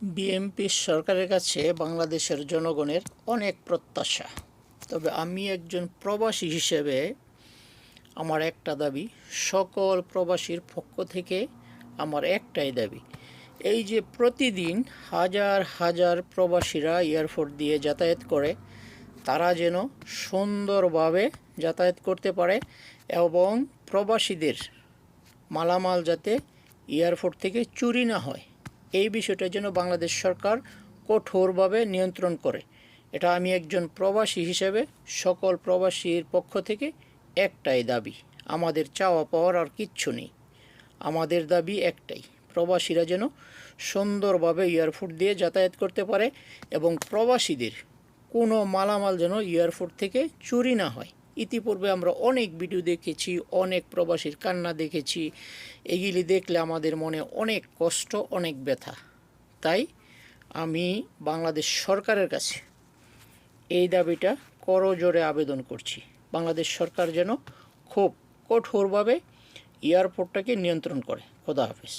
BNP সরকারের কাছে বাংলাদেশের জনগণের অনেক প্রত্যাশা। তবে আমি একজন প্রবাসী হিসেবে আমার একটা দাবি, সকল প্রবাসীর পক্ষ থেকে আমার একটাই দাবি, এই যে প্রতিদিন হাজার হাজার প্রবাসীরা এয়ারপোর্ট দিয়ে যাতায়াত করে, তারা যেন সুন্দরভাবে যাতায়াত করতে পারে এবং প্রবাসীদের মালামাল যাতে এয়ারপোর্ট থেকে চুরি না হয়, এই বিষয়টা যেন বাংলাদেশ সরকার কঠোরভাবে নিয়ন্ত্রণ করে। এটা আমি একজন প্রবাসী হিসেবে সকল প্রবাসীর পক্ষ থেকে একটাই দাবি। আমাদের চাওয়া পাওয়ার আর কিচ্ছু নেই, আমাদের দাবি একটাই, প্রবাসীরা যেন সুন্দরভাবে এয়ারপোর্ট দিয়ে যাতায়াত করতে পারে এবং প্রবাসীদের কোনো মালামাল যেন এয়ারপোর্ট থেকে চুরি না হয়। ইতিপূর্বে আমরা অনেক ভিডিও দেখেছি, অনেক প্রবাসীর কান্না দেখেছি, এগুলি দেখলে আমাদের মনে অনেক কষ্ট, অনেক ব্যথা। তাই আমি বাংলাদেশ সরকারের কাছে এই দাবিটা করজোড়ে আবেদন করছি, বাংলাদেশ সরকার যেন খুব কঠোরভাবে এয়ারপোর্টটাকে নিয়ন্ত্রণ করে। খোদা হাফেজ।